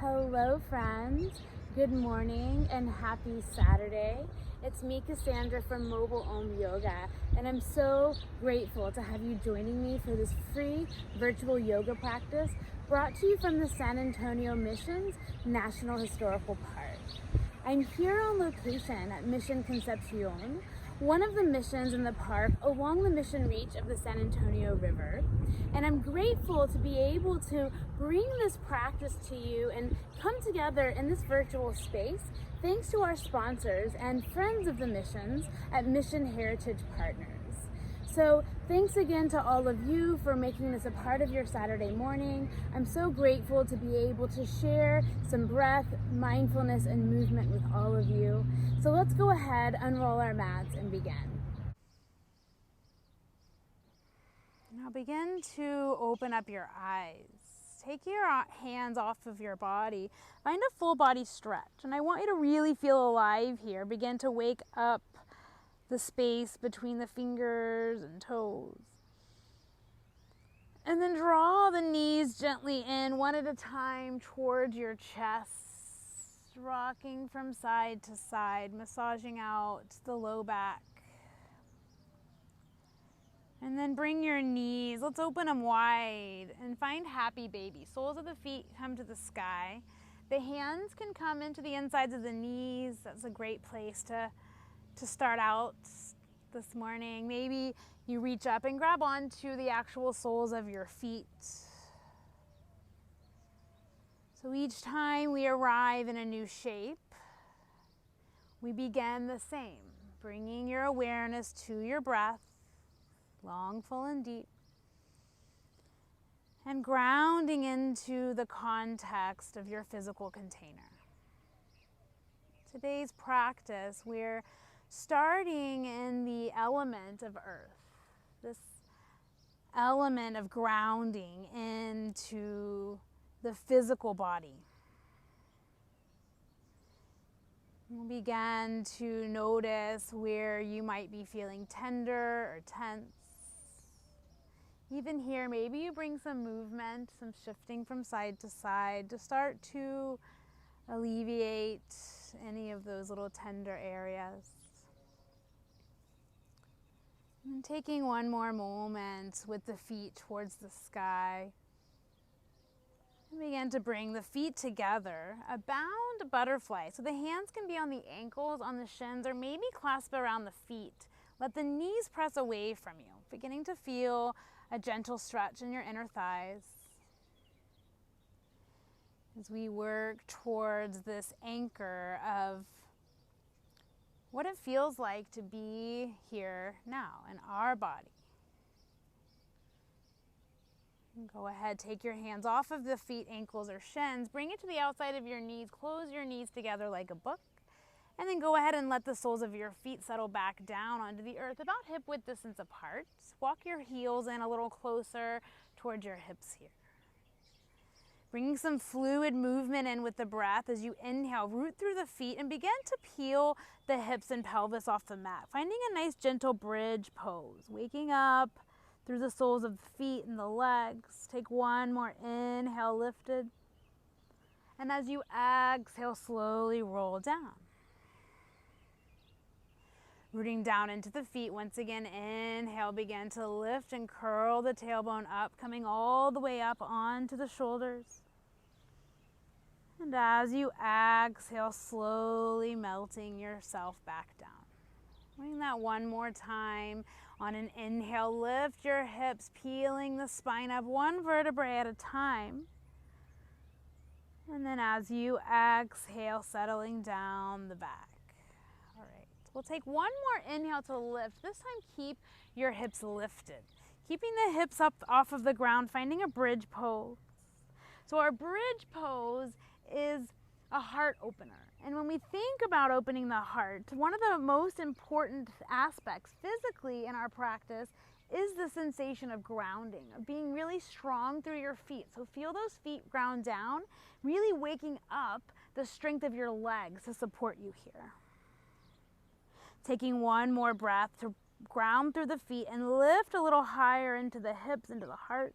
Hello, friends. Good morning and happy Saturday. It's me, Cassandra from Mobile Om Yoga, and I'm so grateful to have you joining me for this free virtual yoga practice brought to you from the San Antonio Mission's National Historical Park. I'm here on location at Mission Concepcion, one of the missions in the park along the mission reach of the San Antonio River. And I'm grateful to be able to bring this practice to you and come together in this virtual space thanks to our sponsors and friends of the missions at Mission Heritage Partners. So thanks again to all of you for making this a part of your Saturday morning. I'm so grateful to be able to share some breath, mindfulness, and movement with all of you. So let's go ahead, unroll our mats, and begin. Now begin to open up your eyes. Take your hands off of your body. Find a full body stretch. And I want you to really feel alive here. Begin to wake up the space between the fingers and toes. And then draw the knees gently in one at a time towards your chest, rocking from side to side, massaging out the low back. And then bring your knees, let's open them wide and find happy baby. Soles of the feet come to the sky. The hands can come into the insides of the knees. That's a great place to start out this morning. Maybe you reach up and grab onto the actual soles of your feet. So each time we arrive in a new shape, we begin the same, bringing your awareness to your breath, long, full, and deep, and grounding into the context of your physical container. Today's practice, we're starting in the element of earth, this element of grounding into the physical body. We'll begin to notice where you might be feeling tender or tense. Even here, maybe you bring some movement, some shifting from side to side to start to alleviate any of those little tender areas. And taking one more moment with the feet towards the sky. And begin to bring the feet together, a bound butterfly. So the hands can be on the ankles, on the shins, or maybe clasp around the feet. Let the knees press away from you, beginning to feel a gentle stretch in your inner thighs. As we work towards this anchor of what it feels like to be here now in our body. Go ahead, take your hands off of the feet, ankles, or shins. Bring it to the outside of your knees. Close your knees together like a book. And then go ahead and let the soles of your feet settle back down onto the earth, about hip-width distance apart. Walk your heels in a little closer towards your hips here. Bringing some fluid movement in with the breath as you inhale, root through the feet and begin to peel the hips and pelvis off the mat. Finding a nice gentle bridge pose. Waking up through the soles of the feet and the legs. Take one more inhale, lifted. And as you exhale, slowly roll down. Rooting down into the feet. Once again, inhale, begin to lift and curl the tailbone up, coming all the way up onto the shoulders. And as you exhale, slowly melting yourself back down. Doing that one more time. On an inhale, lift your hips, peeling the spine up one vertebrae at a time. And then as you exhale, settling down the back. All right. We'll take one more inhale to lift. This time, keep your hips lifted. Keeping the hips up off of the ground, finding a bridge pose. So our bridge pose is a heart opener. And when we think about opening the heart, one of the most important aspects physically in our practice is the sensation of grounding, of being really strong through your feet. So feel those feet ground down, really waking up the strength of your legs to support you here. Taking one more breath to ground through the feet and lift a little higher into the hips, into the heart.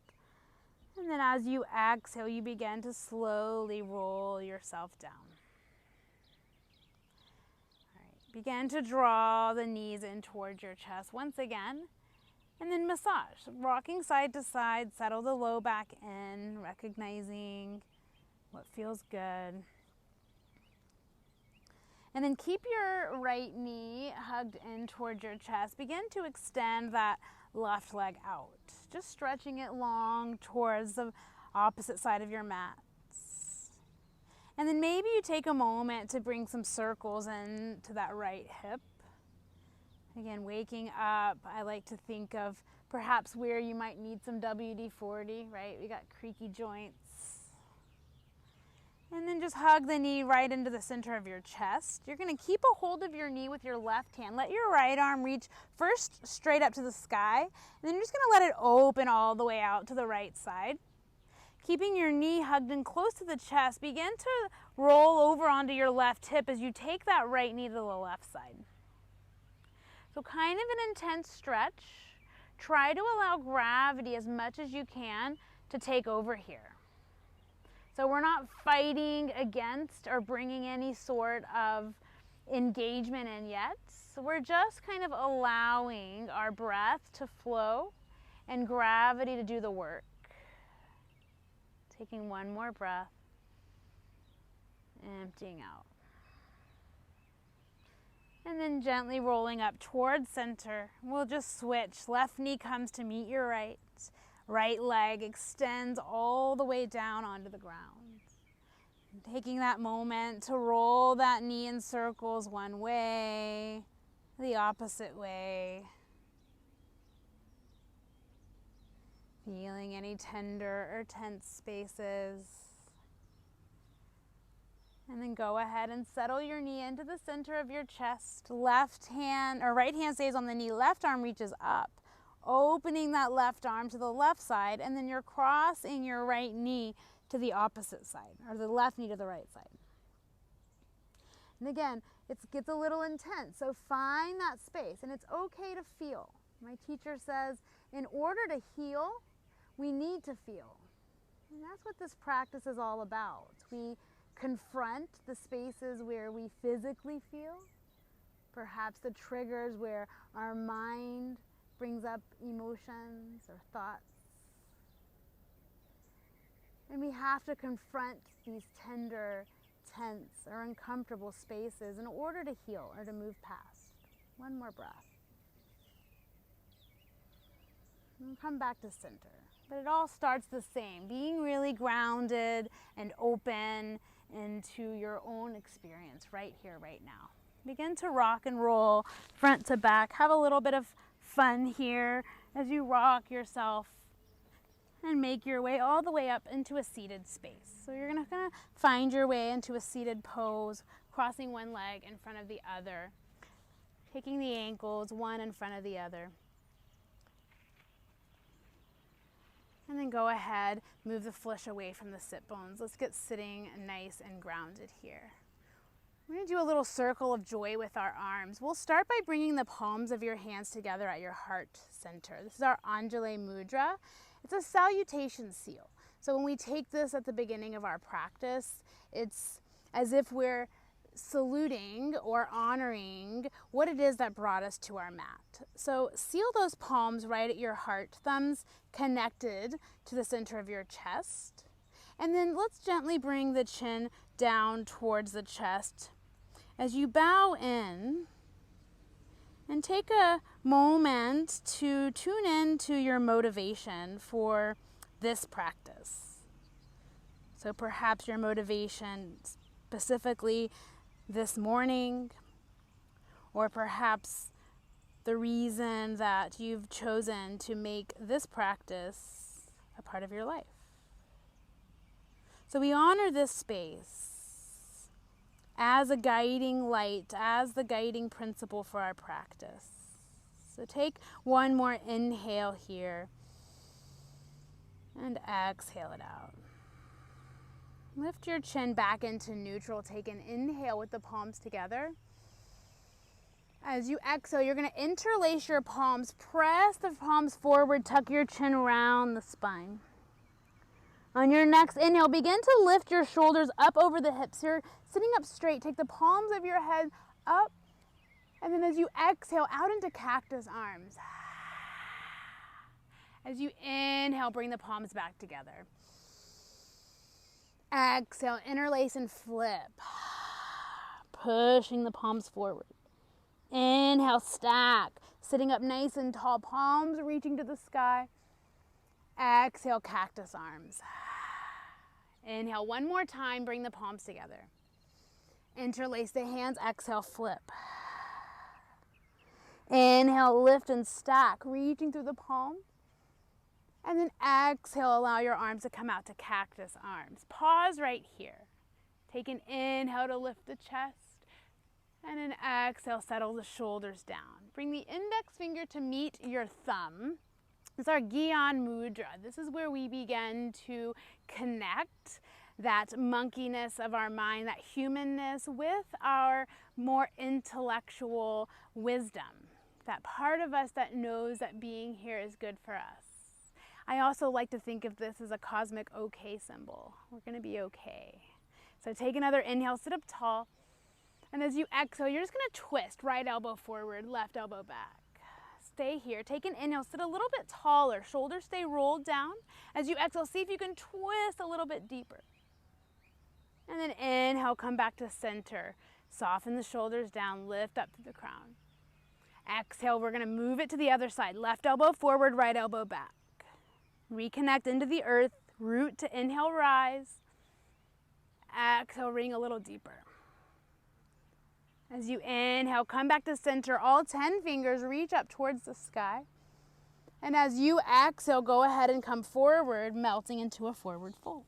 And then as you exhale, you begin to slowly roll yourself down. All right. Begin to draw the knees in towards your chest once again. And then massage, rocking side to side, settle the low back in, recognizing what feels good. And then keep your right knee hugged in towards your chest. Begin to extend that left leg out, just stretching it long towards the opposite side of your mats. And then maybe you take a moment to bring some circles into that right hip. Again, waking up, I like to think of perhaps where you might need some WD-40, right? We got creaky joints. And then just hug the knee right into the center of your chest. You're going to keep a hold of your knee with your left hand. Let your right arm reach first straight up to the sky. And then you're just going to let it open all the way out to the right side. Keeping your knee hugged in close to the chest, begin to roll over onto your left hip as you take that right knee to the left side. So kind of an intense stretch. Try to allow gravity as much as you can to take over here. So we're not fighting against or bringing any sort of engagement in yet. So we're just kind of allowing our breath to flow and gravity to do the work. Taking one more breath, emptying out. And then gently rolling up towards center. We'll just switch. Left knee comes to meet your right. Right leg extends all the way down onto the ground. And taking that moment to roll that knee in circles one way, the opposite way. Feeling any tender or tense spaces. And then go ahead and settle your knee into the center of your chest. Left hand or right hand stays on the knee. Left arm reaches up, opening that left arm to the left side, and then you're crossing your right knee to the opposite side, or the left knee to the right side. And again, it gets a little intense, so find that space, and it's okay to feel. My teacher says, in order to heal, we need to feel. And that's what this practice is all about. We confront the spaces where we physically feel, perhaps the triggers where our mind brings up emotions or thoughts. And we have to confront these tender, tense, or uncomfortable spaces in order to heal or to move past. One more breath. And come back to center. But it all starts the same, being really grounded and open into your own experience right here, right now. Begin to rock and roll front to back. Have a little bit of fun here as you rock yourself and make your way all the way up into a seated space. So you're gonna find your way into a seated pose, crossing one leg in front of the other, taking the ankles one in front of the other. And then go ahead, move the flesh away from the sit bones. Let's get sitting nice and grounded here. We're going to do a little circle of joy with our arms. We'll start by bringing the palms of your hands together at your heart center. This is our Anjali Mudra. It's a salutation seal. So when we take this at the beginning of our practice, it's as if we're saluting or honoring what it is that brought us to our mat. So seal those palms right at your heart, thumbs connected to the center of your chest. And then let's gently bring the chin down towards the chest as you bow in, and take a moment to tune in to your motivation for this practice. So perhaps your motivation specifically this morning, or perhaps the reason that you've chosen to make this practice a part of your life. So we honor this space as a guiding light, as the guiding principle for our practice. So take one more inhale here and exhale it out. Lift your chin back into neutral. Take an inhale with the palms together. As you exhale, you're going to interlace your palms. Press the palms forward. Tuck your chin around the spine. On your next inhale, begin to lift your shoulders up over the hips. You're sitting up straight. Take the palms of your head up. And then as you exhale, out into cactus arms. As you inhale, bring the palms back together. Exhale, interlace and flip. Pushing the palms forward. Inhale, stack. Sitting up nice and tall, palms reaching to the sky. Exhale, cactus arms. Inhale, one more time, bring the palms together. Interlace the hands, exhale, flip. Inhale, lift and stack, reaching through the palms. And then exhale, allow your arms to come out to cactus arms. Pause right here. Take an inhale to lift the chest. And an exhale, settle the shoulders down. Bring the index finger to meet your thumb. It's our Gyan Mudra. This is where we begin to connect that monkeyness of our mind, that humanness, with our more intellectual wisdom. That part of us that knows that being here is good for us. I also like to think of this as a cosmic okay symbol. We're going to be okay. So take another inhale, sit up tall. And as you exhale, you're just going to twist. Right elbow forward, left elbow back. Stay here. Take an inhale, sit a little bit taller. Shoulders stay rolled down. As you exhale, see if you can twist a little bit deeper. And then inhale, come back to center. Soften the shoulders down, lift up to the crown. Exhale, we're going to move it to the other side. Left elbow forward, right elbow back. Reconnect into the earth. Root to inhale, rise. Exhale, ring a little deeper. As you inhale, come back to center. All 10 fingers reach up towards the sky. And as you exhale, go ahead and come forward, melting into a forward fold.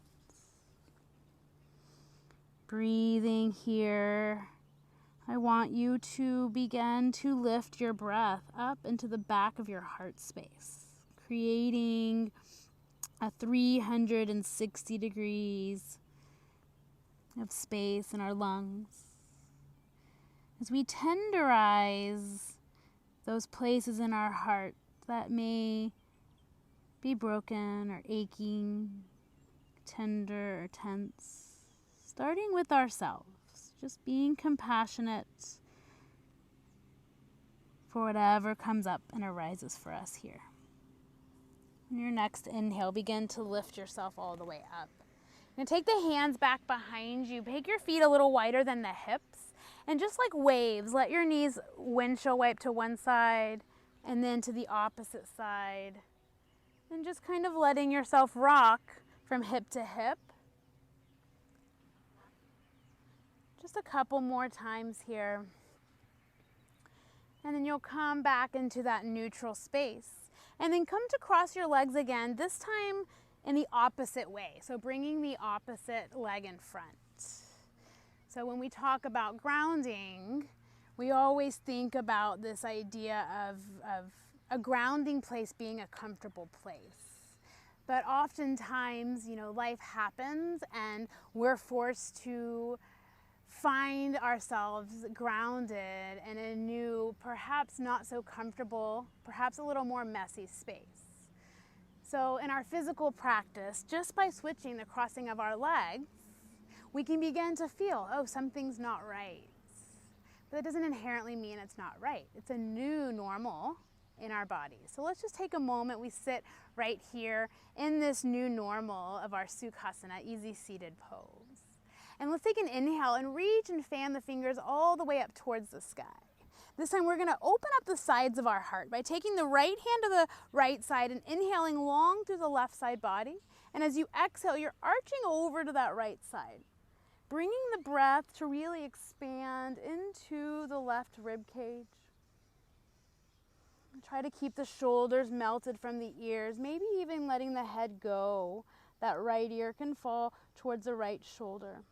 Breathing here. I want you to begin to lift your breath up into the back of your heart space, creating a 360 degrees of space in our lungs. As we tenderize those places in our heart that may be broken or aching, tender or tense, starting with ourselves, just being compassionate for whatever comes up and arises for us here. On your next inhale, begin to lift yourself all the way up. You're going to take the hands back behind you. Make your feet a little wider than the hips. And just like waves, let your knees windshield wipe to one side and then to the opposite side. And just kind of letting yourself rock from hip to hip. Just a couple more times here. And then you'll come back into that neutral space. And then come to cross your legs again, this time in the opposite way. So bringing the opposite leg in front. So when we talk about grounding, we always think about this idea of a grounding place being a comfortable place. But oftentimes, life happens and we're forced to find ourselves grounded in a new, perhaps not so comfortable, perhaps a little more messy space. So in our physical practice, just by switching the crossing of our legs, we can begin to feel, something's not right. But that doesn't inherently mean it's not right. It's a new normal in our bodies. So let's just take a moment. We sit right here in this new normal of our Sukhasana, easy seated pose. And let's take an inhale and reach and fan the fingers all the way up towards the sky. This time we're going to open up the sides of our heart by taking the right hand to the right side and inhaling long through the left side body. And as you exhale, you're arching over to that right side, bringing the breath to really expand into the left rib cage. Try to keep the shoulders melted from the ears, maybe even letting the head go. That right ear can fall towards the right shoulder.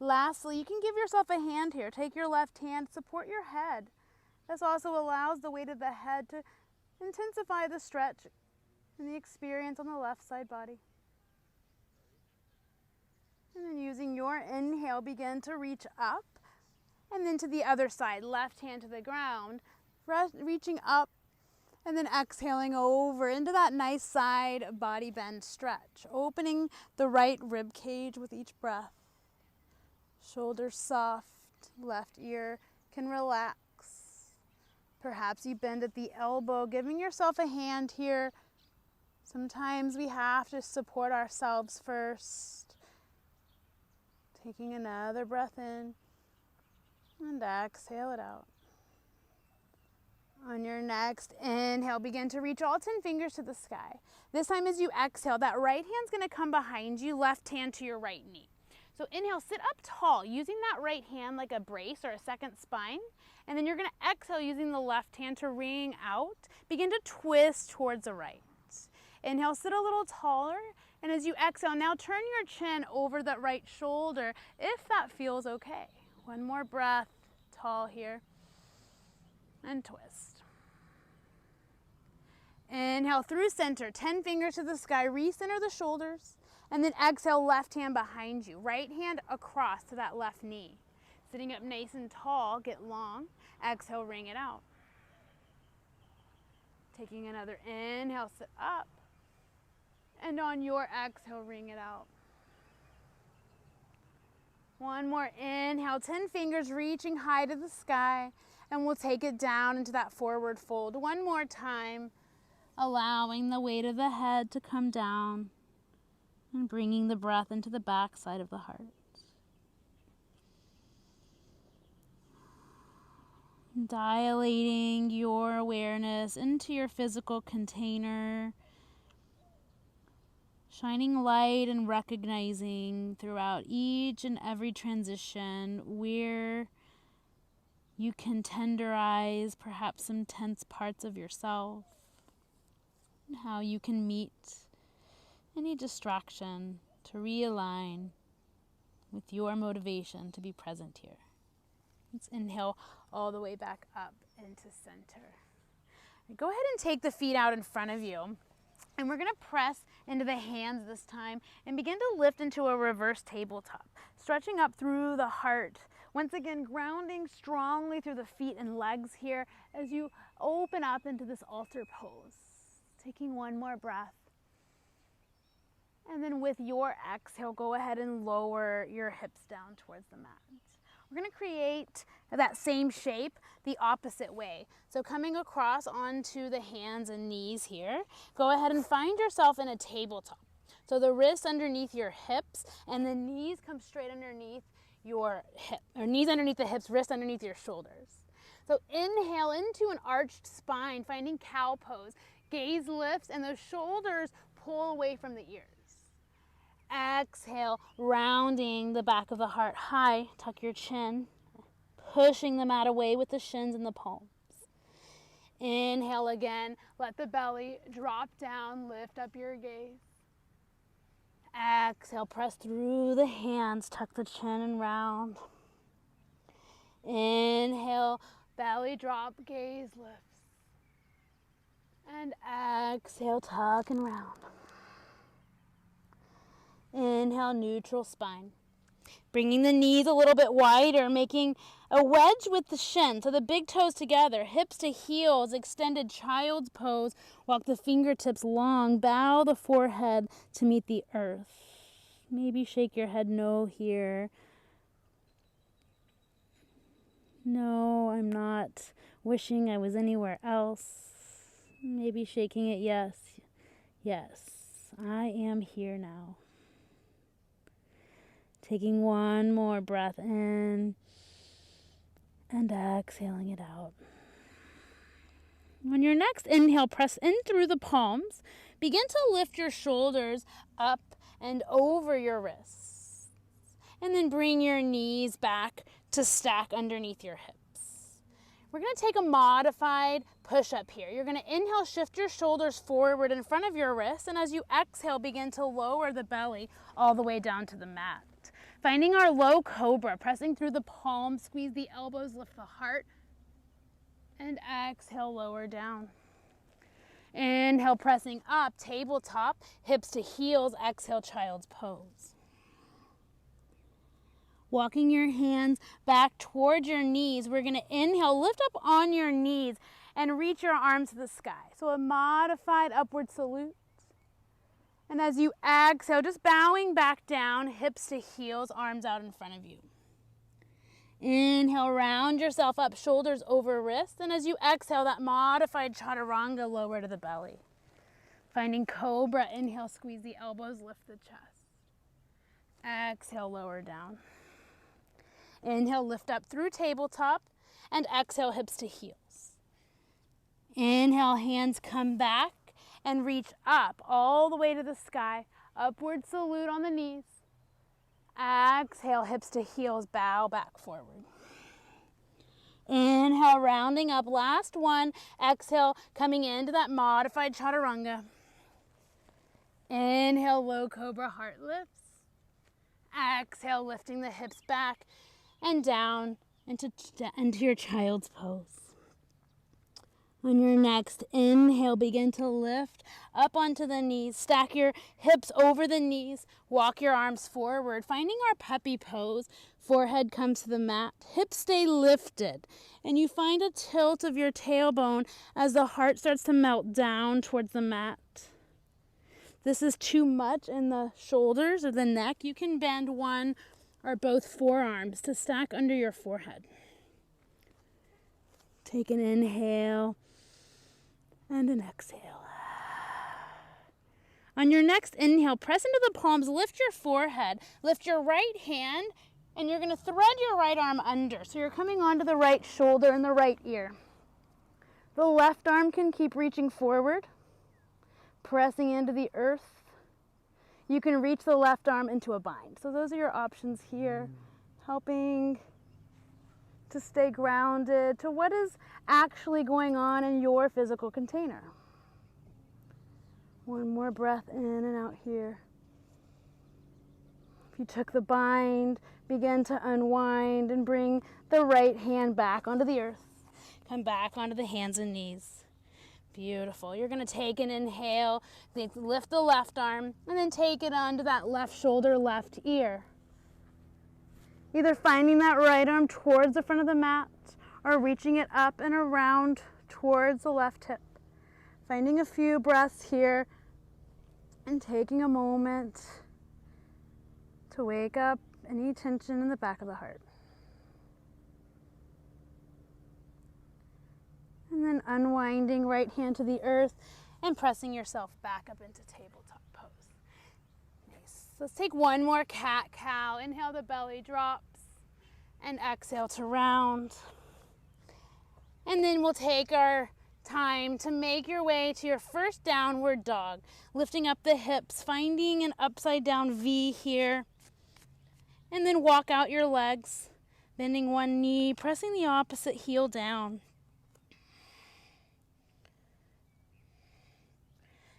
Lastly, you can give yourself a hand here. Take your left hand, support your head. This also allows the weight of the head to intensify the stretch and the experience on the left side body. And then using your inhale, begin to reach up and then to the other side. Left hand to the ground, reaching up And then exhaling over into that nice side body bend stretch, opening the right rib cage with each breath. Shoulders soft, left ear can relax. Perhaps you bend at the elbow, giving yourself a hand here. Sometimes we have to support ourselves first. Taking another breath in and exhale it out. On your next inhale, begin to reach all 10 fingers to the sky. This time as you exhale, that right hand's going to come behind you, left hand to your right knee. So inhale, sit up tall, using that right hand like a brace or a second spine. And then you're going to exhale using the left hand to ring out. Begin to twist towards the right. Inhale, sit a little taller. And as you exhale, now turn your chin over that right shoulder if that feels okay. One more breath, tall here. And twist. Inhale through center, 10 fingers to the sky, recenter the shoulders, and then exhale, left hand behind you, right hand across to that left knee. Sitting up nice and tall, get long, exhale, ring it out. Taking another inhale, sit up, and on your exhale, ring it out. One more inhale, 10 fingers reaching high to the sky. And we'll take it down into that forward fold. One more time, allowing the weight of the head to come down and bringing the breath into the back side of the heart. Dilating your awareness into your physical container, shining light and recognizing throughout each and every transition where you can tenderize perhaps some tense parts of yourself, and how you can meet any distraction to realign with your motivation to be present here. Let's inhale all the way back up into center. Go ahead and take the feet out in front of you. And we're going to press into the hands this time and begin to lift into a reverse tabletop, stretching up through the heart. Once again, grounding strongly through the feet and legs here as you open up into this altar pose. Taking one more breath. And then with your exhale, go ahead and lower your hips down towards the mat. We're going to create that same shape the opposite way. So coming across onto the hands and knees here, go ahead and find yourself in a tabletop. So the wrists underneath your hips and the knees come straight underneath your hip, or knees underneath the hips, wrists underneath your shoulders. So inhale into an arched spine, finding cow pose. Gaze lifts and those shoulders pull away from the ears. Exhale, rounding the back of the heart high, tuck your chin, pushing the mat away with the shins and the palms. Inhale again, let the belly drop down, lift up your gaze. Exhale, press through the hands, tuck the chin and round. Inhale, belly drop, gaze lifts. And exhale, tuck and round. Inhale, neutral spine. Bringing the knees a little bit wider, making a wedge with the shin. So the big toes together, hips to heels, extended child's pose. Walk the fingertips long, bow the forehead to meet the earth. Maybe shake your head no here. No, I'm not wishing I was anywhere else. Maybe shaking it yes. Yes, I am here now. Taking one more breath in and exhaling it out. On your next inhale, press in through the palms. Begin to lift your shoulders up and over your wrists. And then bring your knees back to stack underneath your hips. We're going to take a modified push-up here. You're going to inhale, shift your shoulders forward in front of your wrists. And as you exhale, begin to lower the belly all the way down to the mat. Finding our low cobra, pressing through the palms, squeeze the elbows, lift the heart, and exhale, lower down. Inhale, pressing up, tabletop, hips to heels, exhale, child's pose. Walking your hands back towards your knees. We're going to inhale, lift up on your knees and reach your arms to the sky. So a modified upward salute. And as you exhale, just bowing back down, hips to heels, arms out in front of you. Inhale, round yourself up, shoulders over wrists. And as you exhale, that modified chaturanga, lower to the belly. Finding cobra, inhale, squeeze the elbows, lift the chest. Exhale, lower down. Inhale, lift up through tabletop, and exhale, hips to heels. Inhale, hands come back and reach up all the way to the sky. Upward salute on the knees. Exhale, hips to heels, bow back forward. Inhale, rounding up, last one. Exhale, coming into that modified chaturanga. Inhale, low cobra, heart lifts. Exhale, lifting the hips back and down into your child's pose. On your next inhale, begin to lift up onto the knees. Stack your hips over the knees. Walk your arms forward. Finding our puppy pose. Forehead comes to the mat. Hips stay lifted. And you find a tilt of your tailbone as the heart starts to melt down towards the mat. This is too much in the shoulders or the neck. You can bend one or both forearms to stack under your forehead. Take an inhale and an exhale. On your next inhale, press into the palms, lift your forehead, lift your right hand, and you're going to thread your right arm under. So you're coming onto the right shoulder and the right ear. The left arm can keep reaching forward, pressing into the earth. You can reach the left arm into a bind. So those are your options here, helping to stay grounded to what is actually going on in your physical container. One more breath in and out here. If you took the bind, begin to unwind and bring the right hand back onto the earth. Come back onto the hands and knees. Beautiful. You're going to take an inhale, lift the left arm, and then take it onto that left shoulder, left ear. Either finding that right arm towards the front of the mat or reaching it up and around towards the left hip. Finding a few breaths here and taking a moment to wake up any tension in the back of the heart. And then unwinding, right hand to the earth and pressing yourself back up into tabletop pose. Nice. Let's take one more cat-cow. Inhale, the belly drops, and exhale to round. And then we'll take our time to make your way to your first downward dog, lifting up the hips, finding an upside down V here. And then walk out your legs, bending one knee, pressing the opposite heel down.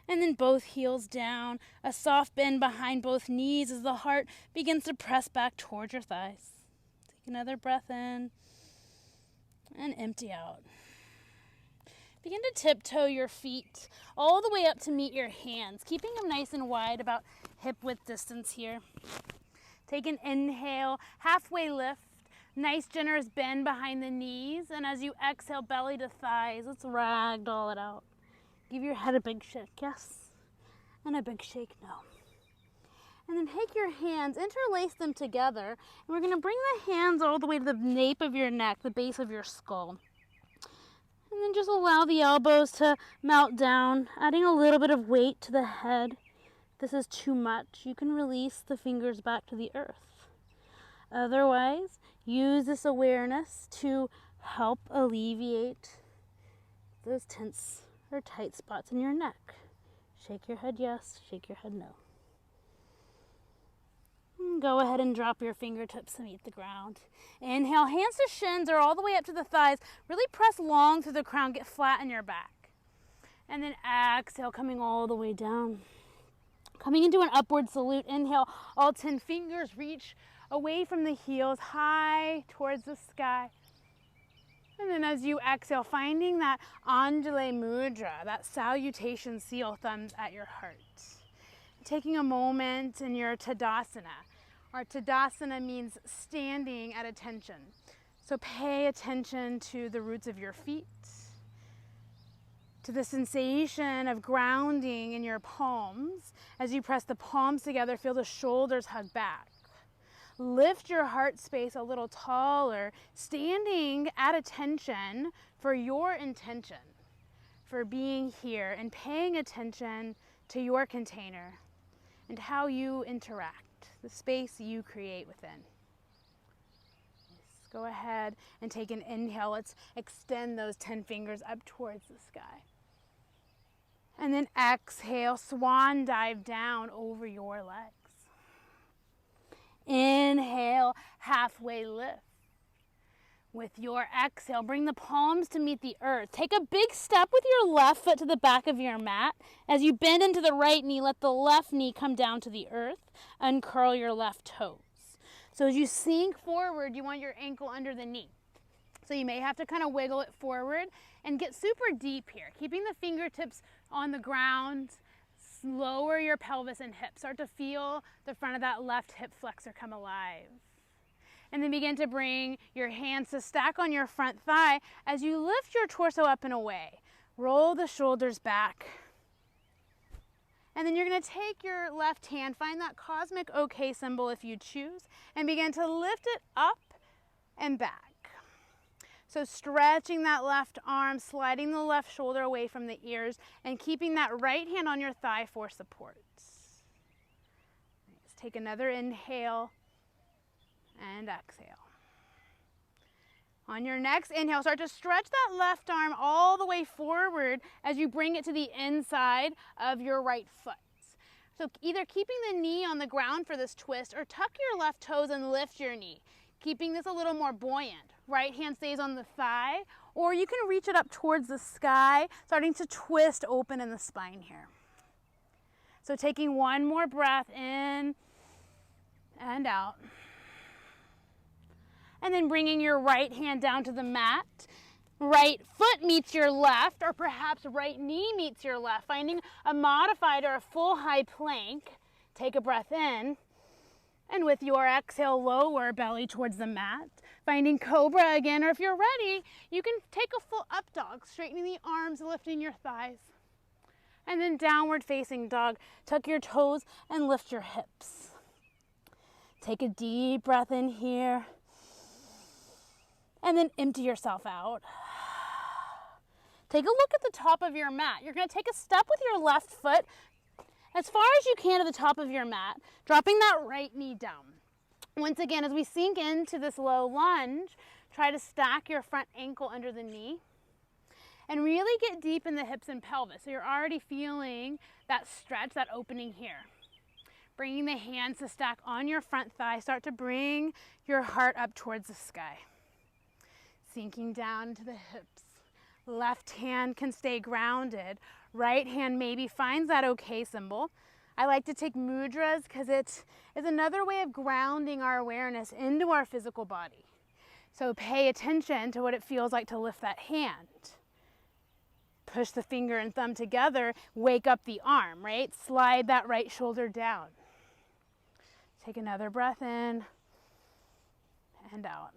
And then both heels down, a soft bend behind both knees as the heart begins to press back towards your thighs. Take another breath in and empty out. Begin to tiptoe your feet all the way up to meet your hands, keeping them nice and wide, about hip width distance here. Take an inhale, halfway lift, nice generous bend behind the knees, and as you exhale, belly to thighs, let's ragdoll it out. Give your head a big shake, yes, and a big shake, no. And then take your hands, interlace them together, and we're going to bring the hands all the way to the nape of your neck, the base of your skull. And then just allow the elbows to melt down, adding a little bit of weight to the head. If this is too much, you can release the fingers back to the earth. Otherwise, use this awareness to help alleviate those tense or tight spots in your neck. Shake your head yes, shake your head no. And go ahead and drop your fingertips to meet the ground. Inhale, hands to shins or all the way up to the thighs. Really press long through the crown, get flat in your back. And then exhale, coming all the way down. Coming into an upward salute, inhale, all 10 fingers reach away from the heels, high towards the sky. And then as you exhale, finding that Anjali Mudra, that salutation seal, thumbs at your heart. Taking a moment in your Tadasana, Our Tadasana means standing at attention. So pay attention to the roots of your feet, to the sensation of grounding in your palms. As you press the palms together, feel the shoulders hug back. Lift your heart space a little taller, standing at attention for your intention, for being here and paying attention to your container and how you interact, the space you create within. Yes, go ahead and take an inhale. Let's extend those 10 fingers up towards the sky. And then exhale, swan dive down over your legs. Inhale, halfway lift. With your exhale, bring the palms to meet the earth. Take a big step with your left foot to the back of your mat. As you bend into the right knee, let the left knee come down to the earth. Uncurl your left toes. So as you sink forward, you want your ankle under the knee. So you may have to kind of wiggle it forward and get super deep here, keeping the fingertips on the ground. Lower your pelvis and hips. Start to feel the front of that left hip flexor come alive. And then begin to bring your hands to stack on your front thigh as you lift your torso up and away. Roll the shoulders back. And then you're going to take your left hand, find that cosmic OK symbol if you choose, and begin to lift it up and back. So stretching that left arm, sliding the left shoulder away from the ears, and keeping that right hand on your thigh for support. Let's take another inhale and exhale. On your next inhale, start to stretch that left arm all the way forward as you bring it to the inside of your right foot. So either keeping the knee on the ground for this twist or tuck your left toes and lift your knee, keeping this a little more buoyant. Right hand stays on the thigh, or you can reach it up towards the sky, starting to twist open in the spine here. So taking one more breath in and out. And then bringing your right hand down to the mat. Right foot meets your left, or perhaps right knee meets your left. Finding a modified or a full high plank. Take a breath in. And with your exhale, lower belly towards the mat. Finding cobra again, or if you're ready, you can take a full up dog, straightening the arms, lifting your thighs. And then downward facing dog. Tuck your toes and lift your hips. Take a deep breath in here. And then empty yourself out. Take a look at the top of your mat. You're going to take a step with your left foot as far as you can to the top of your mat, dropping that right knee down. Once again, as we sink into this low lunge, try to stack your front ankle under the knee and really get deep in the hips and pelvis. So you're already feeling that stretch, that opening here. Bringing the hands to stack on your front thigh. Start to bring your heart up towards the sky. Sinking down into the hips. Left hand can stay grounded. Right hand maybe finds that OK symbol. I like to take mudras because it is another way of grounding our awareness into our physical body. So pay attention to what it feels like to lift that hand. Push the finger and thumb together, wake up the arm, right? Slide that right shoulder down. Take another breath in and out.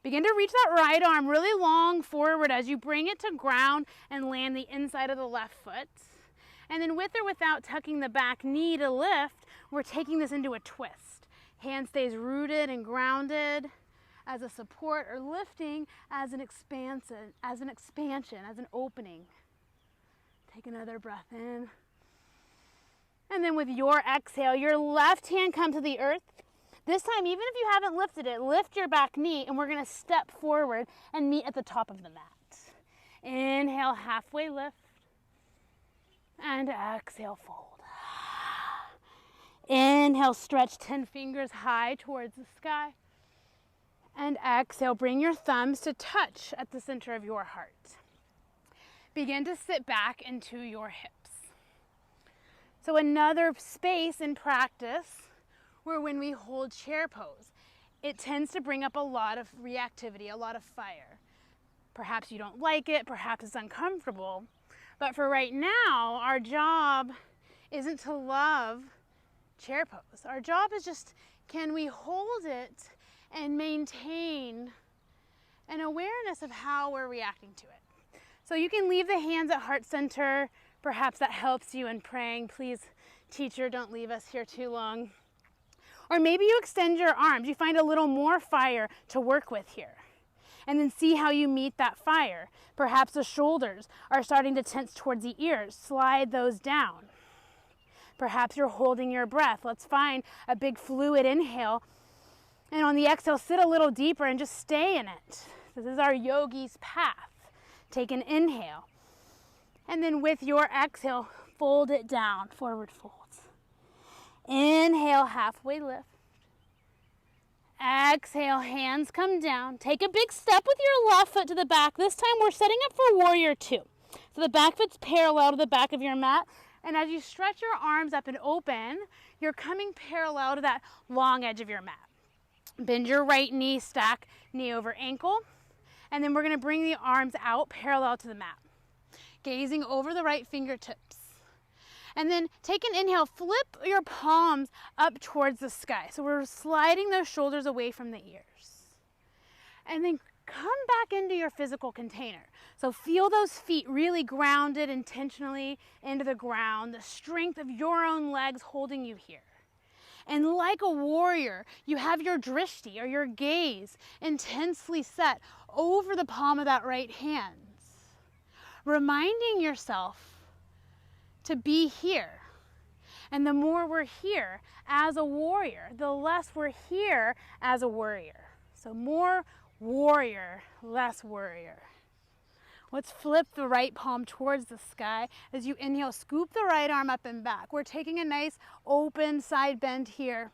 Begin to reach that right arm really long forward as you bring it to ground and land the inside of the left foot. And then with or without tucking the back knee to lift, we're taking this into a twist. Hand stays rooted and grounded as a support, or lifting as an expansion, as an opening. Take another breath in. And then with your exhale, your left hand comes to the earth. This time, even if you haven't lifted it, lift your back knee, and we're going to step forward and meet at the top of the mat. Inhale, halfway lift. And exhale, fold. Inhale, stretch 10 fingers high towards the sky. And exhale, bring your thumbs to touch at the center of your heart. Begin to sit back into your hips. So another space in practice where when we hold chair pose, it tends to bring up a lot of reactivity, a lot of fire. Perhaps you don't like it, perhaps it's uncomfortable. But for right now, our job isn't to love chair pose. Our job is just, can we hold it and maintain an awareness of how we're reacting to it? So you can leave the hands at heart center. Perhaps that helps you in praying. Please, teacher, don't leave us here too long. Or maybe you extend your arms. You find a little more fire to work with here. And then see how you meet that fire. Perhaps the shoulders are starting to tense towards the ears. Slide those down. Perhaps you're holding your breath. Let's find a big fluid inhale. And on the exhale, sit a little deeper and just stay in it. This is our yogi's path. Take an inhale. And then with your exhale, fold it down, forward folds. Inhale, halfway lift. Exhale, hands come down. Take a big step with your left foot to the back. This time we're setting up for warrior two. So the back foot's parallel to the back of your mat. And as you stretch your arms up and open, you're coming parallel to that long edge of your mat. Bend your right knee, stack knee over ankle. And then we're going to bring the arms out parallel to the mat. Gazing over the right fingertips. And then take an inhale, flip your palms up towards the sky. So we're sliding those shoulders away from the ears. And then come back into your physical container. So feel those feet really grounded intentionally into the ground, the strength of your own legs holding you here. And like a warrior, you have your drishti, or your gaze, intensely set over the palm of that right hand, reminding yourself to be here. And the more we're here as a warrior, the less we're here as a warrior. So more warrior, less worrier. Let's flip the right palm towards the sky. As you inhale, scoop the right arm up and back. We're taking a nice open side bend here.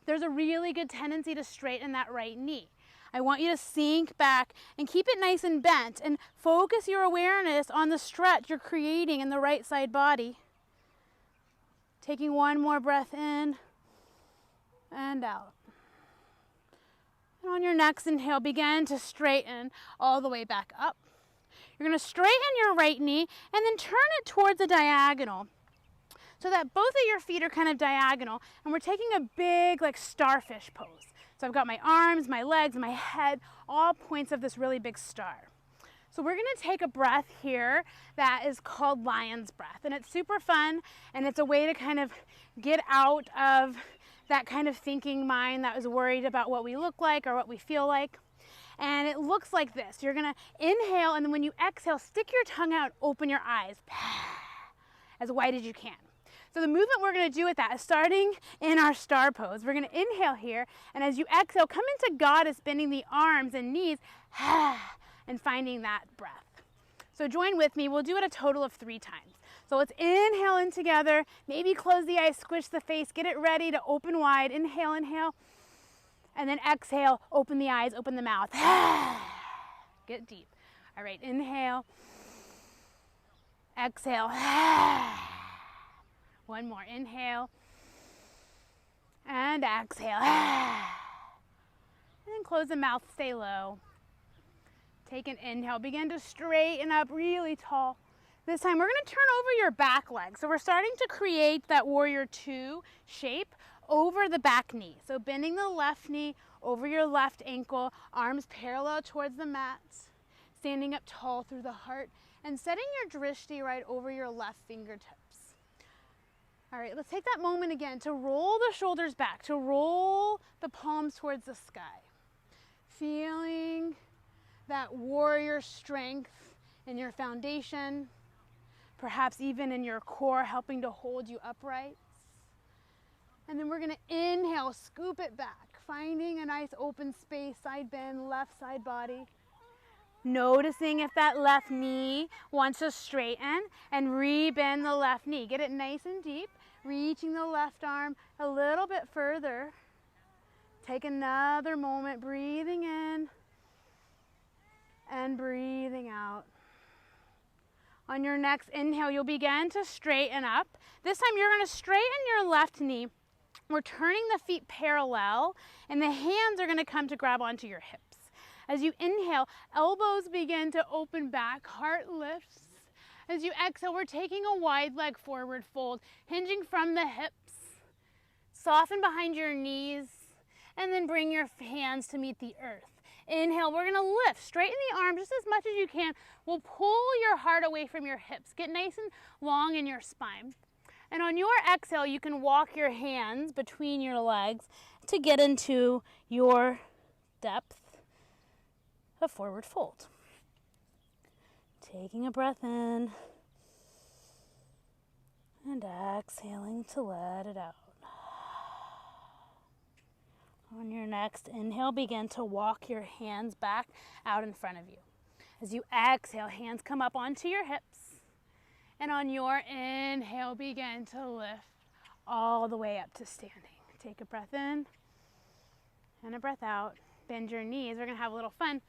There's a really good tendency to straighten that right knee. I want you to sink back and keep it nice and bent and focus your awareness on the stretch you're creating in the right side body. Taking one more breath in and out. And on your next inhale, begin to straighten all the way back up. You're going to straighten your right knee and then turn it towards the diagonal so that both of your feet are kind of diagonal, and we're taking a big like starfish pose. So I've got my arms, my legs, my head, all points of this really big star. So we're going to take a breath here that is called lion's breath, and it's super fun, and it's a way to kind of get out of that kind of thinking mind that was worried about what we look like or what we feel like. And it looks like this. You're going to inhale, and then when you exhale, stick your tongue out, open your eyes as wide as you can. So the movement we're going to do with that is starting in our star pose. We're going to inhale here, and as you exhale, come into goddess, bending the arms and knees, and finding that breath. So join with me. We'll do it a total of 3 times. So let's inhale in together, maybe close the eyes, squish the face, get it ready to open wide. Inhale, inhale, and then exhale, open the eyes, open the mouth. Get deep. All right, inhale, exhale. One more, inhale, and exhale. And then close the mouth, stay low. Take an inhale, begin to straighten up really tall. This time we're going to turn over your back leg. So we're starting to create that warrior 2 shape over the back knee. So bending the left knee over your left ankle, arms parallel towards the mat, standing up tall through the heart, and setting your drishti right over your left fingertips. All right, let's take that moment again to roll the shoulders back, to roll the palms towards the sky. Feeling that warrior strength in your foundation, perhaps even in your core, helping to hold you upright. And then we're going to inhale, scoop it back, finding a nice open space, side bend, left side body. Noticing if that left knee wants to straighten, and re-bend the left knee. Get it nice and deep, reaching the left arm a little bit further. Take another moment, breathing in and breathing out. On your next inhale, you'll begin to straighten up. This time you're going to straighten your left knee. We're turning the feet parallel, and the hands are going to come to grab onto your hips. As you inhale, elbows begin to open back, heart lifts. As you exhale, we're taking a wide leg forward fold, hinging from the hips. soften behind your knees, and then bring your hands to meet the earth. Inhale, we're gonna lift, straighten the arms just as much as you can. We'll pull your heart away from your hips. Get nice and long in your spine. And on your exhale, you can walk your hands between your legs to get into your depth of forward fold. Taking a breath in and exhaling to let it out. On your next inhale, begin to walk your hands back out in front of you. As you exhale, hands come up onto your hips. And on your inhale, begin to lift all the way up to standing. Take a breath in and a breath out. Bend your knees. We're going to have a little fun.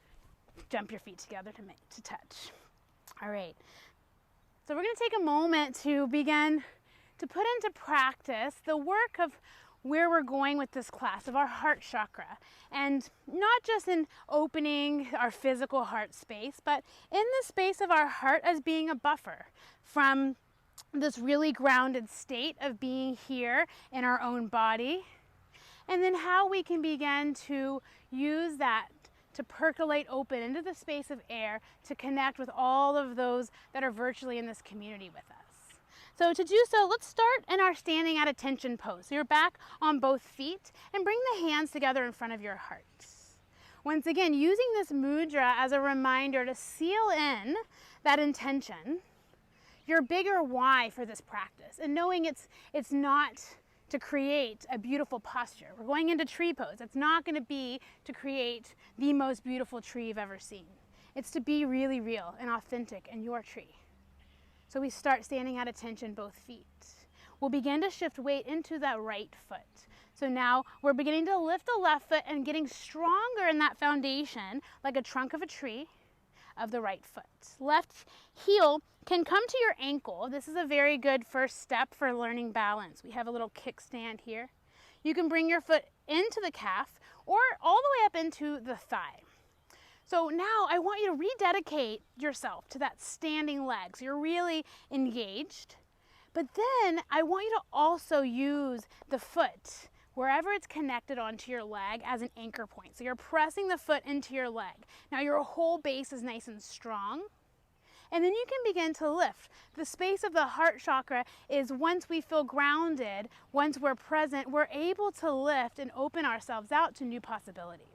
Jump your feet together to touch. All right. So we're going to take a moment to begin to put into practice the work of where we're going with this class, of our heart chakra. And not just in opening our physical heart space, but in the space of our heart as being a buffer from this really grounded state of being here in our own body. And then how we can begin to use that to percolate open into the space of air to connect with all of those that are virtually in this community with us. So to do so, let's start in our standing at attention pose. So you're back on both feet and bring the hands together in front of your heart. Once again, using this mudra as a reminder to seal in that intention, your bigger why for this practice, and knowing it's not to create a beautiful posture. We're going into tree pose. It's not going to be to create the most beautiful tree you've ever seen. It's to be really real and authentic in your tree. So we start standing at attention, both feet. We'll begin to shift weight into that right foot. So now we're beginning to lift the left foot and getting stronger in that foundation, like a trunk of a tree, of the right foot. Left heel can come to your ankle. This is a very good first step for learning balance. We have a little kickstand here. You can bring your foot into the calf or all the way up into the thigh. So now I want you to rededicate yourself to that standing leg. So you're really engaged. But then I want you to also use the foot, wherever it's connected onto your leg, as an anchor point. So you're pressing the foot into your leg. Now your whole base is nice and strong. And then you can begin to lift. The space of the heart chakra is once we feel grounded, once we're present, we're able to lift and open ourselves out to new possibilities.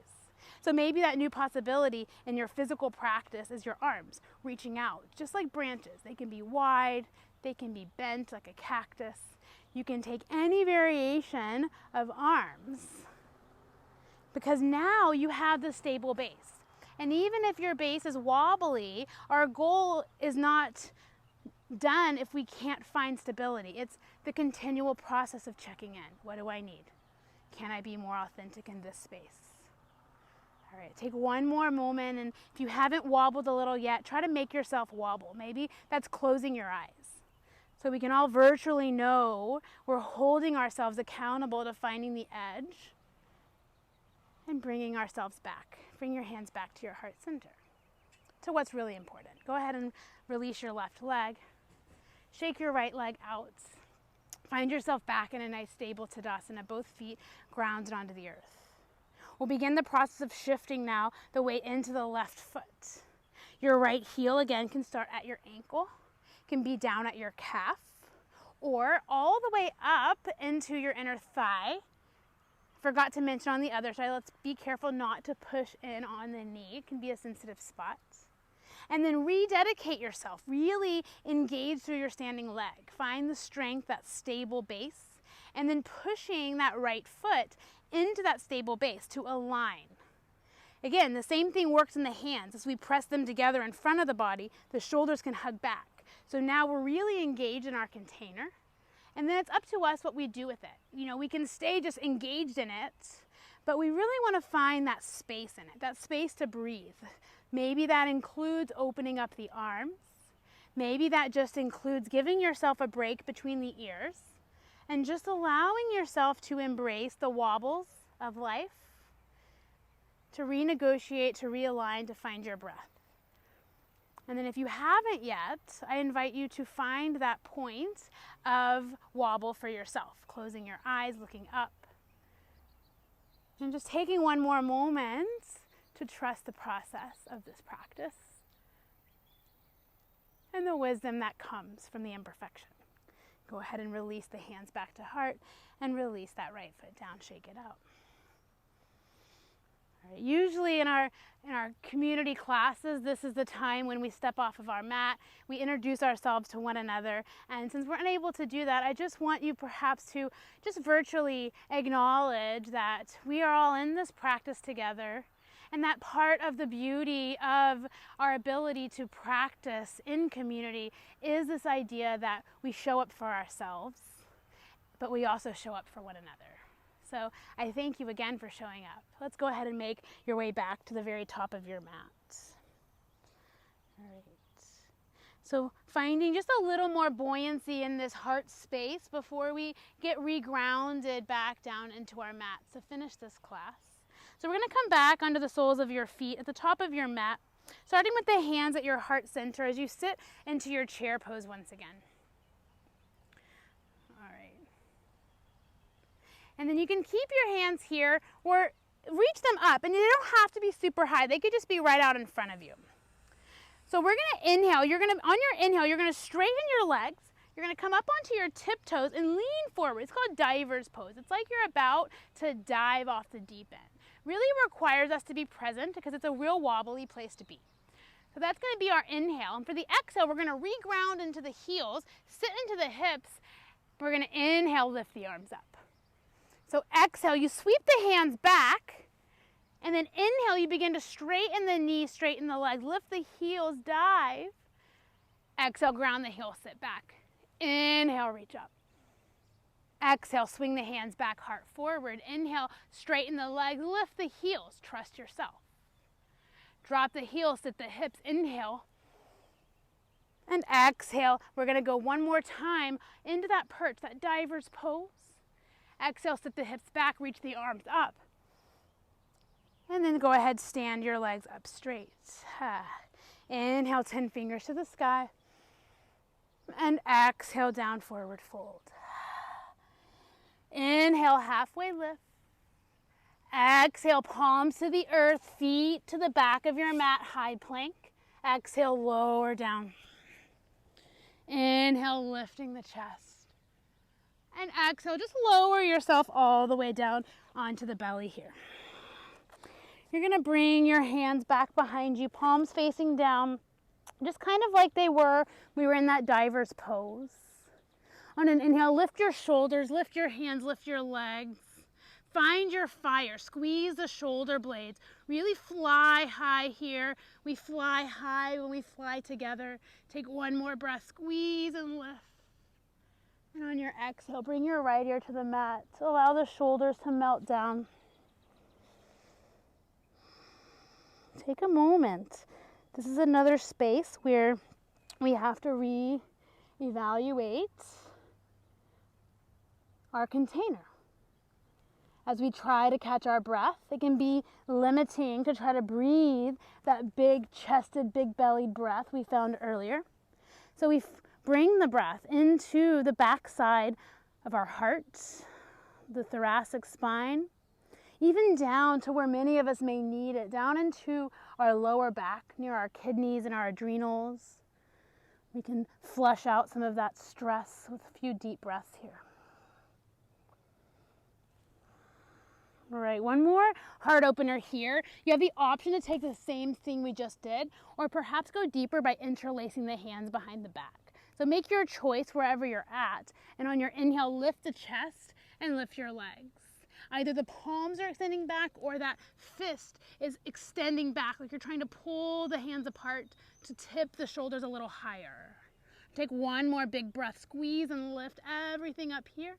So maybe that new possibility in your physical practice is your arms reaching out, just like branches. They can be wide, they can be bent like a cactus. You can take any variation of arms because now you have the stable base. And even if your base is wobbly, our goal is not done if we can't find stability. It's the continual process of checking in. What do I need? Can I be more authentic in this space? All right, take one more moment, and if you haven't wobbled a little yet, try to make yourself wobble. Maybe that's closing your eyes. So we can all virtually know we're holding ourselves accountable to finding the edge and bringing ourselves back. Bring your hands back to your heart center, to what's really important. Go ahead and release your left leg. Shake your right leg out. Find yourself back in a nice stable Tadasana, both feet grounded onto the earth. We'll begin the process of shifting now the weight into the left foot. Your right heel again can start at your ankle, can be down at your calf, or all the way up into your inner thigh. Forgot to mention on the other side, let's be careful not to push in on the knee. It can be a sensitive spot. And then rededicate yourself. Really engage through your standing leg. Find the strength, that stable base, and then pushing that right foot into that stable base to align. Again, the same thing works in the hands. As we press them together in front of the body, the shoulders can hug back. So now we're really engaged in our container. And then it's up to us what we do with it. You know, we can stay just engaged in it, but we really want to find that space in it, that space to breathe. Maybe that includes opening up the arms. Maybe that just includes giving yourself a break between the ears and just allowing yourself to embrace the wobbles of life, to renegotiate, to realign, to find your breath. And then if you haven't yet, I invite you to find that point of wobble for yourself, closing your eyes, looking up, and just taking one more moment to trust the process of this practice and the wisdom that comes from the imperfection. Go ahead and release the hands back to heart and release that right foot down, shake it out. All right, usually in our community classes, this is the time when we step off of our mat, we introduce ourselves to one another, and since we're unable to do that, I just want you perhaps to just virtually acknowledge that we are all in this practice together, and that part of the beauty of our ability to practice in community is this idea that we show up for ourselves, but we also show up for one another. So I thank you again for showing up. Let's go ahead and make your way back to the very top of your mat. All right. So finding just a little more buoyancy in this heart space before we get regrounded back down into our mat to finish this class. So we're going to come back onto the soles of your feet at the top of your mat, starting with the hands at your heart center as you sit into your chair pose once again. All right. And then you can keep your hands here or reach them up, and they don't have to be super high. They could just be right out in front of you. So we're going to inhale. On your inhale, you're going to straighten your legs. You're going to come up onto your tiptoes and lean forward. It's called diver's pose. It's like you're about to dive off the deep end. Really requires us to be present because it's a real wobbly place to be. So that's going to be our inhale. And for the exhale, we're going to reground into the heels, sit into the hips. We're going to inhale, lift the arms up. So exhale, you sweep the hands back. And then inhale, you begin to straighten the knees, straighten the legs, lift the heels, dive. Exhale, ground the heels, sit back. Inhale, reach up. Exhale, swing the hands back, heart forward. Inhale, straighten the legs, lift the heels, trust yourself. Drop the heels, sit the hips, inhale. And exhale, we're going to go one more time into that perch, that diver's pose. Exhale, sit the hips back, reach the arms up. And then go ahead, stand your legs up straight. Inhale, 10 fingers to the sky. And exhale, down, forward fold. Inhale, halfway lift. Exhale, palms to the earth, feet to the back of your mat, high plank. Exhale, lower down. Inhale, lifting the chest. And exhale, just lower yourself all the way down onto the belly here. You're going to bring your hands back behind you, palms facing down, just kind of like we were in that diver's pose. On an inhale, lift your shoulders, lift your hands, lift your legs. Find your fire, squeeze the shoulder blades. Really fly high here. We fly high when we fly together. Take one more breath, squeeze and lift. And on your exhale, bring your right ear to the mat to allow the shoulders to melt down. Take a moment. This is another space where we have to re-evaluate our container. As we try to catch our breath, it can be limiting to try to breathe that big chested, big bellied breath we found earlier. So we bring the breath into the backside of our heart, the thoracic spine, even down to where many of us may need it, down into our lower back, near our kidneys and our adrenals. We can flush out some of that stress with a few deep breaths here. All right, one more heart opener here. You have the option to take the same thing we just did, or perhaps go deeper by interlacing the hands behind the back. So make your choice wherever you're at. And on your inhale, lift the chest and lift your legs. Either the palms are extending back or that fist is extending back, like you're trying to pull the hands apart to tip the shoulders a little higher. Take one more big breath, squeeze and lift everything up here.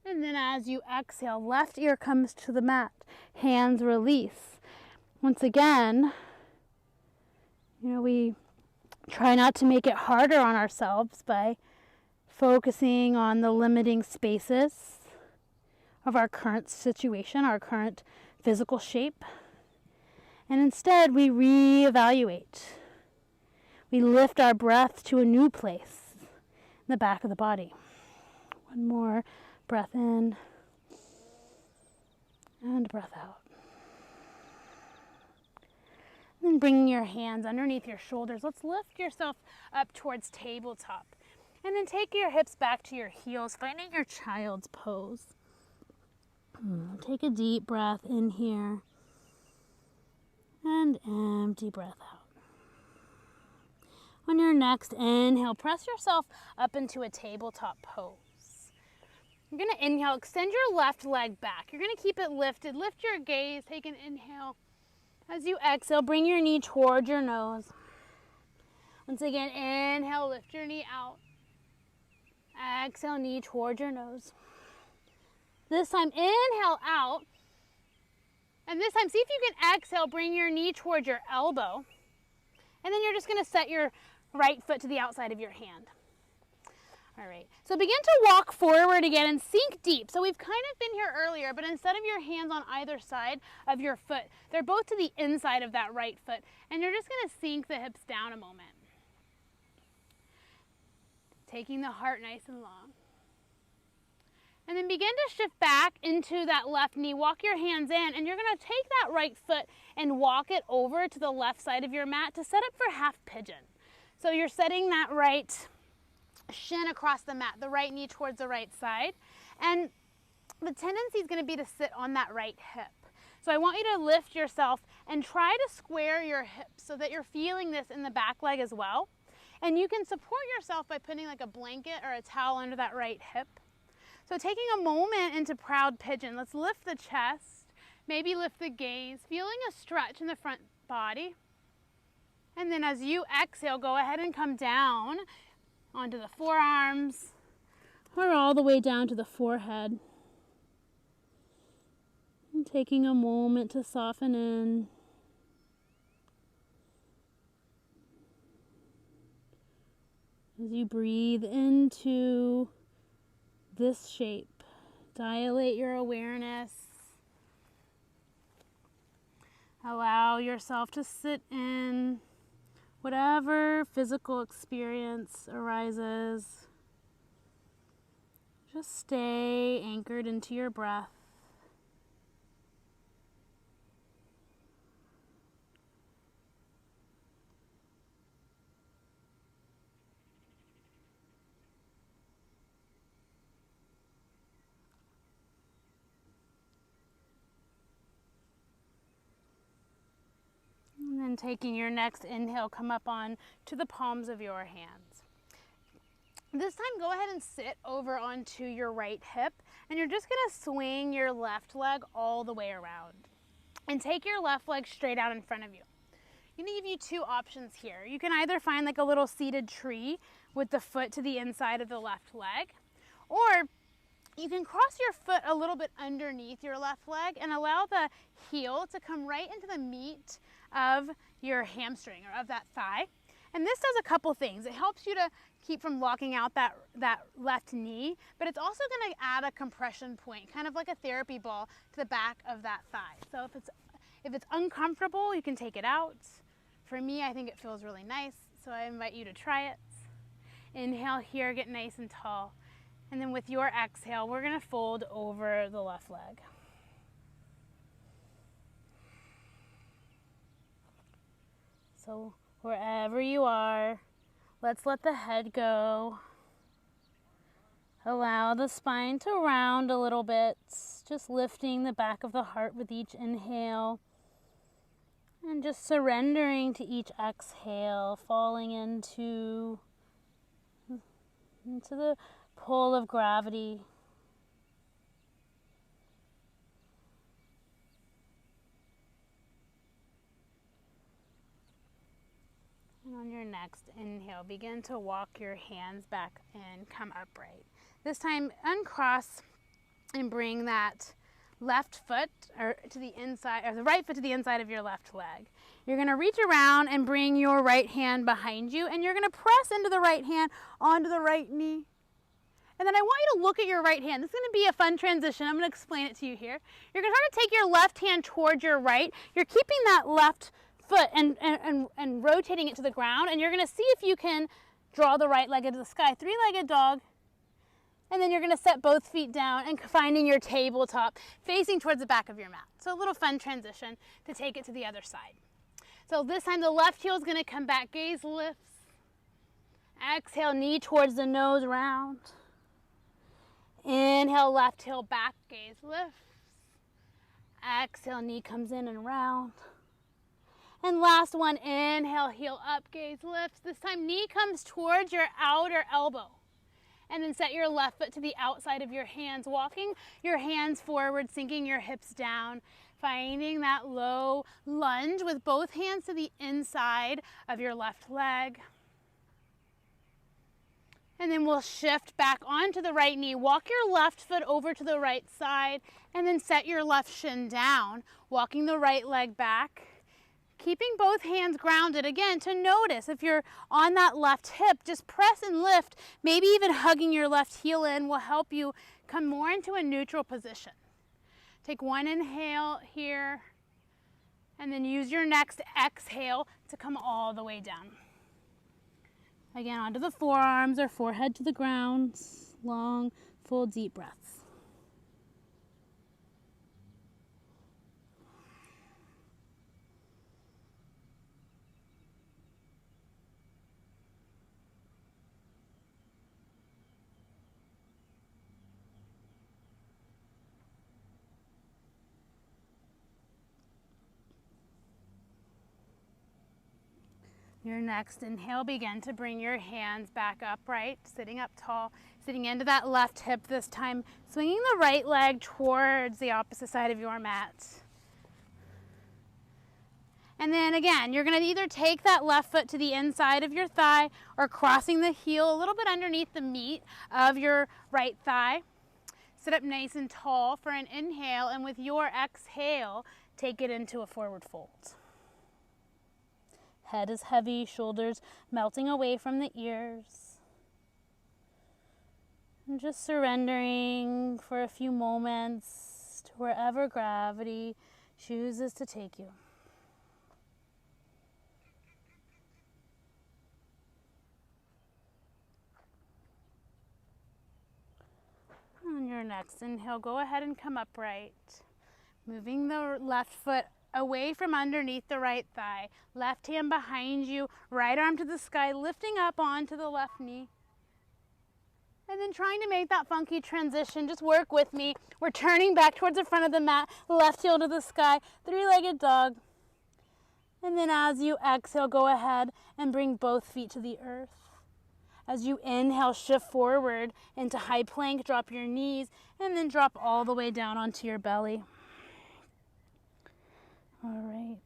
And then as you exhale, left ear comes to the mat, hands release. Once again, we try not to make it harder on ourselves by focusing on the limiting spaces of our current situation, our current physical shape. And instead, we reevaluate. we lift our breath to a new place in the back of the body. One more breath in and breath out. And then bringing your hands underneath your shoulders, let's lift yourself up towards tabletop. And then take your hips back to your heels, finding your child's pose. Take a deep breath in here and empty breath out. On your next inhale, press yourself up into a tabletop pose. You're going to inhale, extend your left leg back. You're going to keep it lifted. Lift your gaze, take an inhale. As you exhale, bring your knee toward your nose. Once again, inhale, lift your knee out. Exhale, knee toward your nose. This time, inhale out. And this time, see if you can exhale, bring your knee toward your elbow. And then you're just going to set your right foot to the outside of your hand. All right, so begin to walk forward again and sink deep. So we've kind of been here earlier, but instead of your hands on either side of your foot, they're both to the inside of that right foot. And you're just going to sink the hips down a moment. Taking the heart nice and long. And then begin to shift back into that left knee. Walk your hands in, and you're going to take that right foot and walk it over to the left side of your mat to set up for half pigeon. So you're setting that right shin across the mat, the right knee towards the right side. And the tendency is going to be to sit on that right hip. So I want you to lift yourself and try to square your hips so that you're feeling this in the back leg as well. And you can support yourself by putting like a blanket or a towel under that right hip. So taking a moment into proud pigeon, let's lift the chest, maybe lift the gaze, feeling a stretch in the front body. And then as you exhale, go ahead and come down onto the forearms or all the way down to the forehead. And taking a moment to soften in. As you breathe into this shape, dilate your awareness. Allow yourself to sit in whatever physical experience arises. Just stay anchored into your breath. And then taking your next inhale, come up on to the palms of your hands. This time, go ahead and sit over onto your right hip, and you're just gonna swing your left leg all the way around. And take your left leg straight out in front of you. I'm gonna give you two options here. You can either find like a little seated tree with the foot to the inside of the left leg, or you can cross your foot a little bit underneath your left leg and allow the heel to come right into the meat of your hamstring or of that thigh. And this does a couple things. It helps you to keep from locking out that left knee, but it's also going to add a compression point, kind of like a therapy ball to the back of that thigh. So if it's uncomfortable, you can take it out. For me, I think it feels really nice, so I invite you to try it. Inhale here, get nice and tall. And then with your exhale, we're going to fold over the left leg. So wherever you are, let's let the head go. Allow the spine to round a little bit, just lifting the back of the heart with each inhale. And just surrendering to each exhale, falling into the pull of gravity. And on your next inhale, begin to walk your hands back and come upright. This time, uncross and bring that left foot to the inside, or the right foot to the inside of your left leg. You're going to reach around and bring your right hand behind you, and you're going to press into the right hand onto the right knee. And then I want you to look at your right hand. This is going to be a fun transition. I'm going to explain it to you here. You're going to try to take your left hand towards your right. You're keeping that left foot and rotating it to the ground, and you're going to see if you can draw the right leg into the sky. Three-legged dog. And then you're going to set both feet down and finding your tabletop facing towards the back of your mat. So a little fun transition to take it to the other side. So this time the left heel is going to come back, gaze lifts. Exhale, knee towards the nose, round. Inhale, left heel back, gaze lifts. Exhale, knee comes in and round. And last one, inhale, heel up, gaze lifts. This time knee comes towards your outer elbow. And then set your left foot to the outside of your hands, walking your hands forward, sinking your hips down, finding that low lunge with both hands to the inside of your left leg. And then we'll shift back onto the right knee. Walk your left foot over to the right side, and then set your left shin down, walking the right leg back. Keeping both hands grounded, again, to notice if you're on that left hip, just press and lift. Maybe even hugging your left heel in will help you come more into a neutral position. Take one inhale here, and then use your next exhale to come all the way down. Again, onto the forearms or forehead to the ground. Long, full, deep breaths. Your next inhale, begin to bring your hands back upright, sitting up tall, sitting into that left hip this time, swinging the right leg towards the opposite side of your mat. And then again, you're going to either take that left foot to the inside of your thigh or crossing the heel a little bit underneath the meat of your right thigh. Sit up nice and tall for an inhale, and with your exhale, take it into a forward fold. Head is heavy, shoulders melting away from the ears. And just surrendering for a few moments to wherever gravity chooses to take you. On your next inhale, go ahead and come upright, moving the left foot away from underneath the right thigh. Left hand behind you, right arm to the sky, lifting up onto the left knee. And then trying to make that funky transition, just work with me. We're turning back towards the front of the mat, left heel to the sky, three-legged dog. And then as you exhale, go ahead and bring both feet to the earth. As you inhale, shift forward into high plank, drop your knees, and then drop all the way down onto your belly. All right.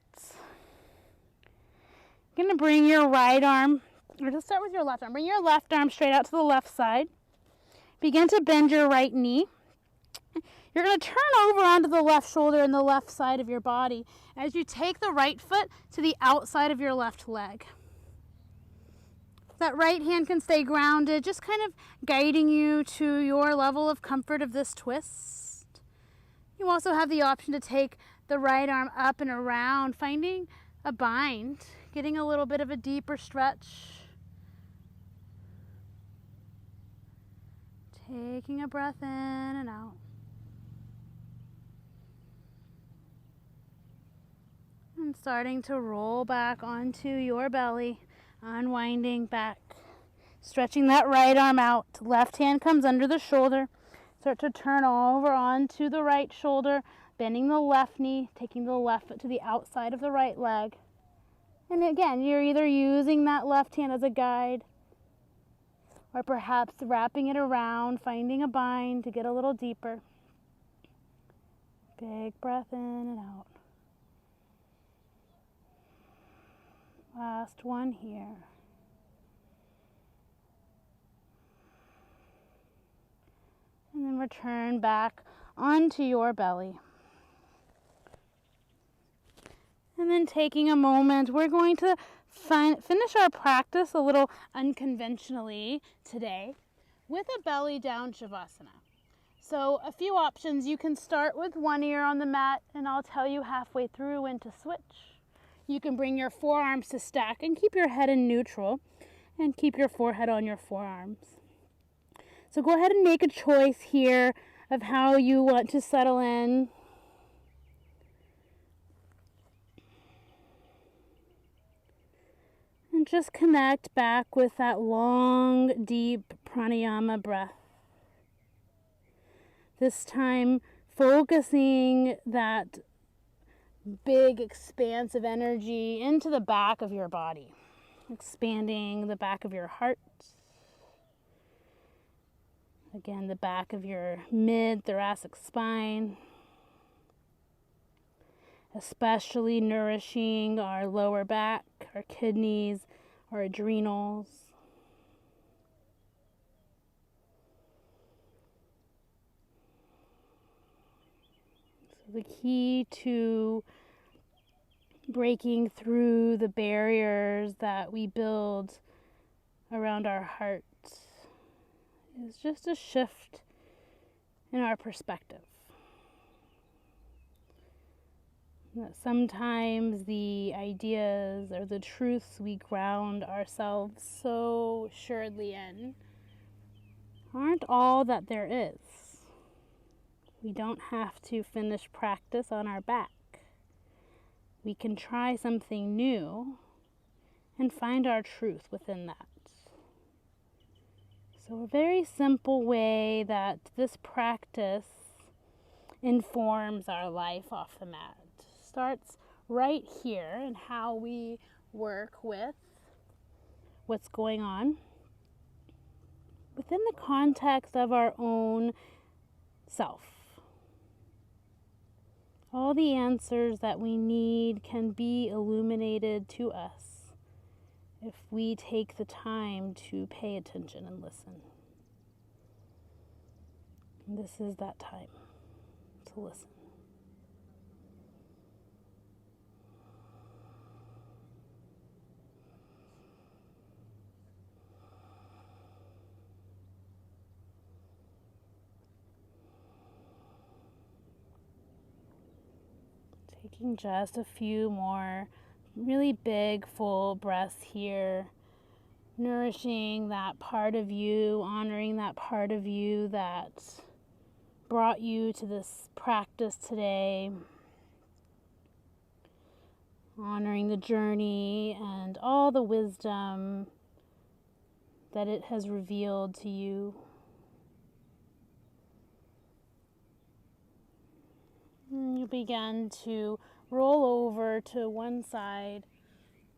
You're going to bring your right arm, or just start with your left arm. Bring your left arm straight out to the left side. Begin to bend your right knee. You're going to turn over onto the left shoulder and the left side of your body as you take the right foot to the outside of your left leg. That right hand can stay grounded, just kind of guiding you to your level of comfort of this twist. You also have the option to take the right arm up and around, finding a bind, getting a little bit of a deeper stretch. Taking a breath in and out. And starting to roll back onto your belly, unwinding back. Stretching that right arm out. Left hand comes under the shoulder. Start to turn over onto the right shoulder, bending the left knee, taking the left foot to the outside of the right leg. And again, you're either using that left hand as a guide or perhaps wrapping it around, finding a bind to get a little deeper. Big breath in and out. Last one here. And then return back onto your belly. And then taking a moment, we're going to finish our practice a little unconventionally today with a belly down Shavasana. So a few options. You can start with one ear on the mat, and I'll tell you halfway through when to switch. You can bring your forearms to stack and keep your head in neutral and keep your forehead on your forearms. So go ahead and make a choice here of how you want to settle in. And just connect back with that long, deep pranayama breath. This time, focusing that big expanse of energy into the back of your body, expanding the back of your heart. Again, the back of your mid-thoracic spine, especially nourishing our lower back, our kidneys, our adrenals. So the key to breaking through the barriers that we build around our heart is just a shift in our perspective. That sometimes the ideas or the truths we ground ourselves so assuredly in aren't all that there is. We don't have to finish practice on our back. We can try something new and find our truth within that. So a very simple way that this practice informs our life off the mat starts right here in how we work with what's going on within the context of our own self. All the answers that we need can be illuminated to us if we take the time to pay attention and listen. And this is that time to listen. Taking just a few more really big, full breaths here, nourishing that part of you, honoring that part of you that brought you to this practice today, honoring the journey and all the wisdom that it has revealed to you. And you begin to roll over to one side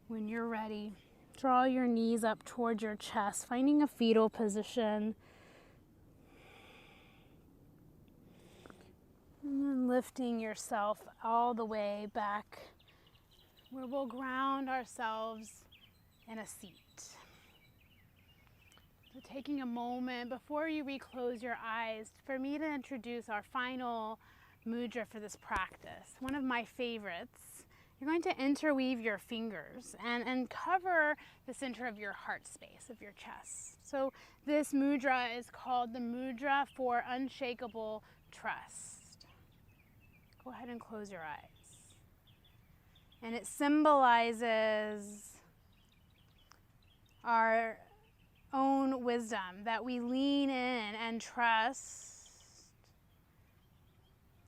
when you're ready. Draw your knees up towards your chest, finding a fetal position. And then lifting yourself all the way back where we'll ground ourselves in a seat. So taking a moment before you reclose your eyes for me to introduce our final mudra for this practice. One of my favorites. You're going to interweave your fingers and cover the center of your heart space, of your chest. So this mudra is called the mudra for unshakable trust. Go ahead and close your eyes. And it symbolizes our own wisdom, that we lean in and trust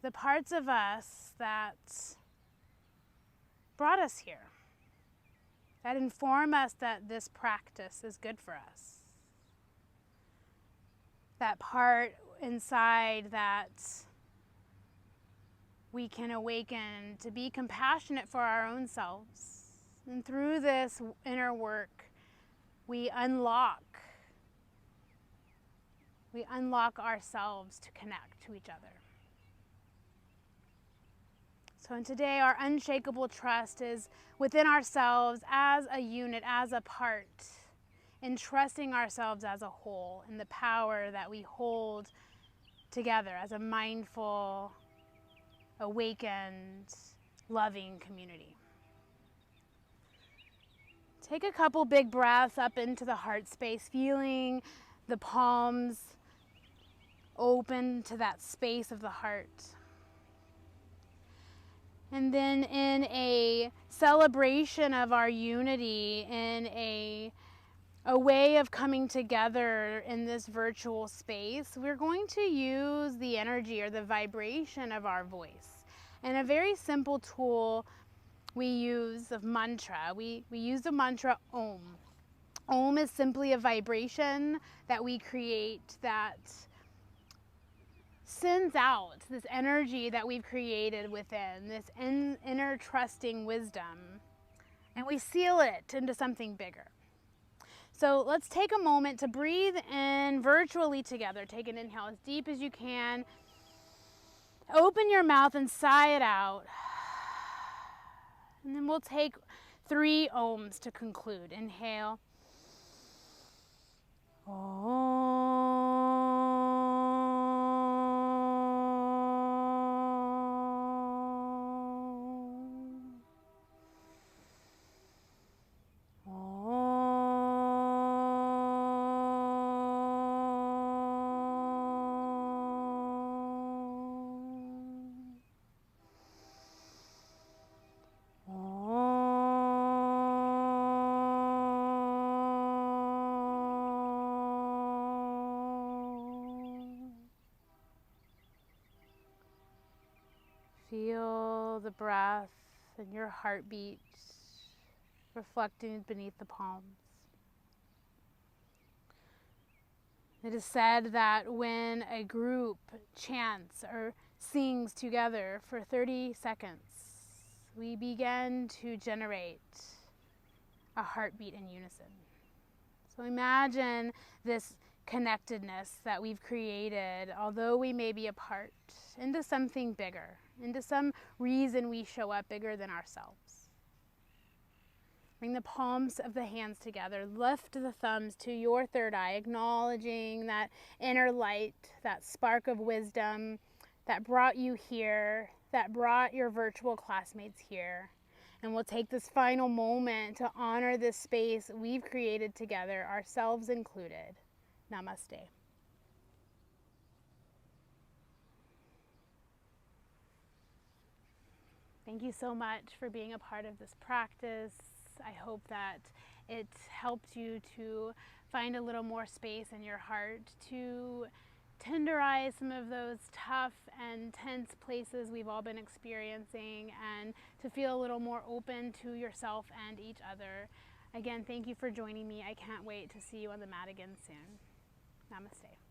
the parts of us that brought us here, that inform us that this practice is good for us. That part inside that we can awaken to be compassionate for our own selves. And through this inner work, we unlock ourselves to connect to each other. So today, our unshakable trust is within ourselves as a unit, as a part, in trusting ourselves as a whole, in the power that we hold together as a mindful, awakened, loving community. Take a couple big breaths up into the heart space, feeling the palms open to that space of the heart. And then in a celebration of our unity, in a way of coming together in this virtual space, we're going to use the energy or the vibration of our voice. And a very simple tool we use of mantra, we use the mantra Om. Om is simply a vibration that we create that sends out this energy that we've created within, this inner trusting wisdom, and we seal it into something bigger. So let's take a moment to breathe in virtually together. Take an inhale as deep as you can. Open your mouth and sigh it out. And then we'll take 3 Oms to conclude. Inhale. Feel the breath and your heartbeat reflecting beneath the palms. It is said that when a group chants or sings together for 30 seconds, we begin to generate a heartbeat in unison. So imagine this connectedness that we've created, although we may be apart, into something bigger, into some reason we show up bigger than ourselves. Bring the palms of the hands together. Lift the thumbs to your third eye, acknowledging that inner light, that spark of wisdom that brought you here, that brought your virtual classmates here. And we'll take this final moment to honor this space we've created together, ourselves included. Namaste. Thank you so much for being a part of this practice. I hope that it helped you to find a little more space in your heart to tenderize some of those tough and tense places we've all been experiencing, and to feel a little more open to yourself and each other. Again, thank you for joining me. I can't wait to see you on the mat again soon. Namaste.